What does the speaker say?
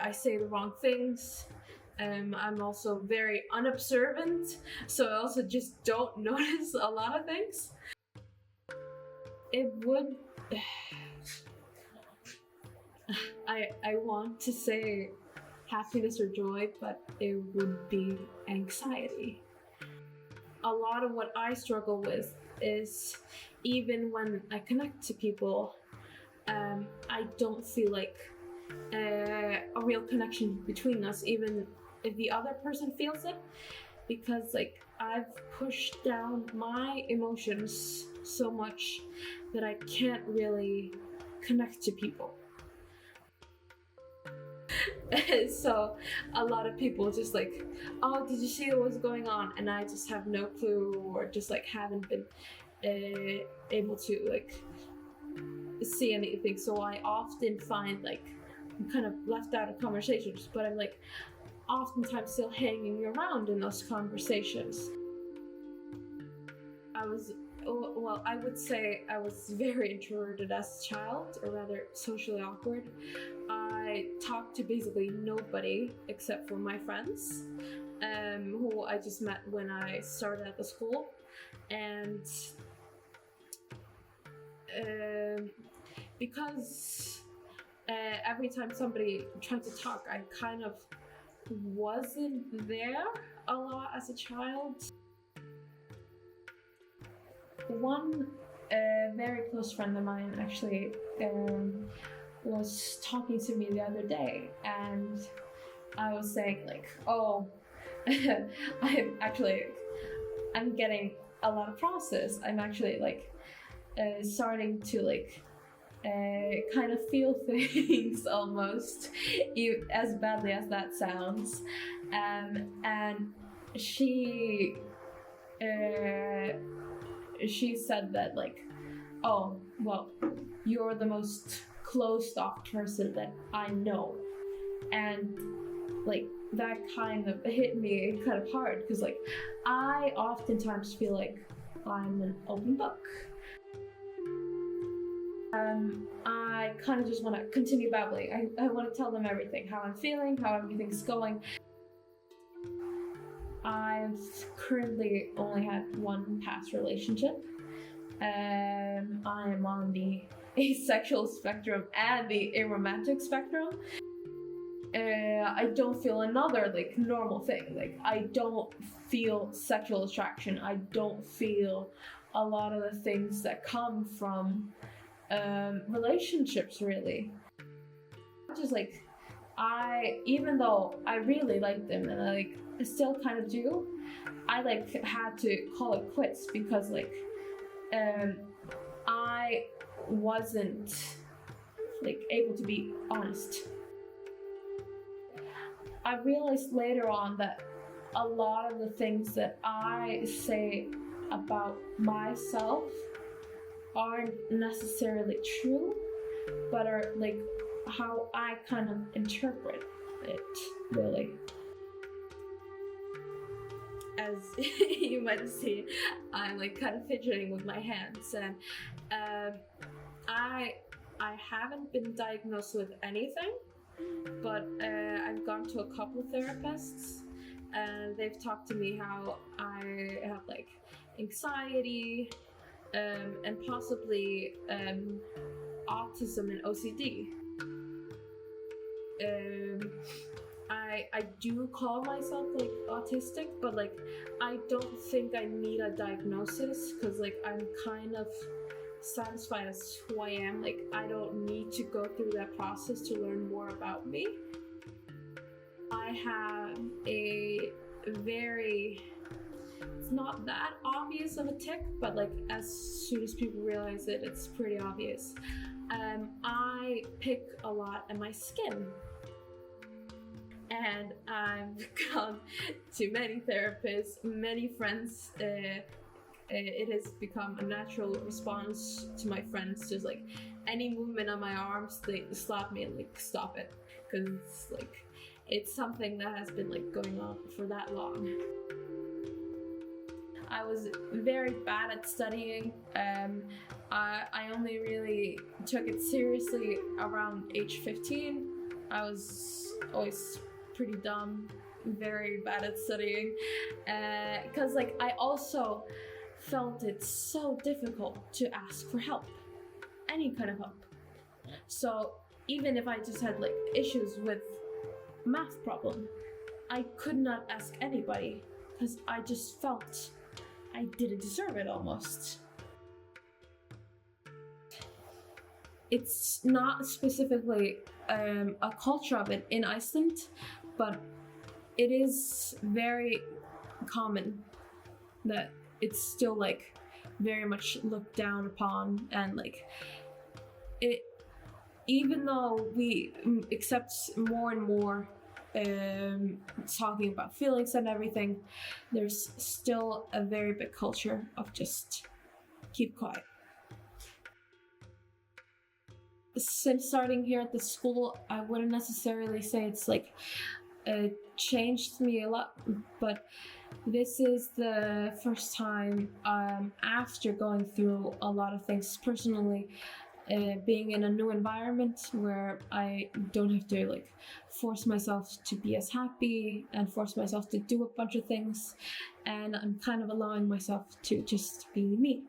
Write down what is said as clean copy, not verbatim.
I say the wrong things. I'm also very unobservant, so I also just don't notice a lot of things. It would... I want to say happiness or joy, but it would be anxiety. A lot of what I struggle with is even when I connect to people, I don't feel like a real connection between us, even if the other person feels it, because like I've pushed down my emotions so much that I can't really connect to people. So a lot of people just like, oh, did you see what's going on? And I just have no clue, or just like haven't been able to like see anything. So I often find like I'm kind of left out of conversations, but I'm like oftentimes still hanging around in those conversations. I would say I was very introverted as a child, or rather socially awkward. I talked to basically nobody except for my friends, who I just met when I started at the school. And because every time somebody tried to talk, I kind of wasn't there a lot as a child. One very close friend of mine actually was talking to me the other day, and I was saying like, oh, I'm getting a lot of process. I'm actually like starting to like kind of feel things almost, as badly as that sounds. And she said that like, oh, well, you're the most closed off person that I know. And like that kind of hit me kind of hard, because like I oftentimes feel like I'm an open book. I kind of just want to continue babbling. I want to tell them everything, how I'm feeling, how everything's going. I've currently only had one past relationship. I am on the asexual spectrum and the aromantic spectrum. I don't feel another like normal thing. Like I don't feel sexual attraction. I don't feel a lot of the things that come from relationships, really. Just like even though I really like them, and I still kind of do, I like had to call it quits, because like I wasn't like able to be honest. I realized later on that a lot of the things that I say about myself aren't necessarily true, but are like how I kind of interpret it, really. As you might see, I'm like kind of fidgeting with my hands, and I haven't been diagnosed with anything, but I've gone to a couple of therapists, and they've talked to me how I have like anxiety, and possibly autism and OCD. I do call myself like autistic, but like I don't think I need a diagnosis, because like I'm kind of satisfied as who I am. Like I don't need to go through that process to learn more about me. I have a very, it's not that obvious of a tick, but like as soon as people realize it, it's pretty obvious. I pick a lot at my skin. And I've gone to many therapists, many friends. It has become a natural response to my friends. Just like any movement on my arms, they slap me and like stop it, because like it's something that has been like going on for that long. I was very bad at studying. I only really took it seriously around age 15. I was always pretty dumb, very bad at studying, because like I also felt it so difficult to ask for help, any kind of help. So even if I just had like issues with math problem, I could not ask anybody because I just felt I didn't deserve it almost. It's not specifically a culture of it in Iceland, but it is very common that it's still like very much looked down upon, and like it, even though we accept more and more talking about feelings and everything, there's still a very big culture of just keep quiet. Since starting here at the school, I wouldn't necessarily say it's like changed me a lot, but this is the first time after going through a lot of things personally, being in a new environment where I don't have to like force myself to be as happy and force myself to do a bunch of things, and I'm kind of allowing myself to just be me.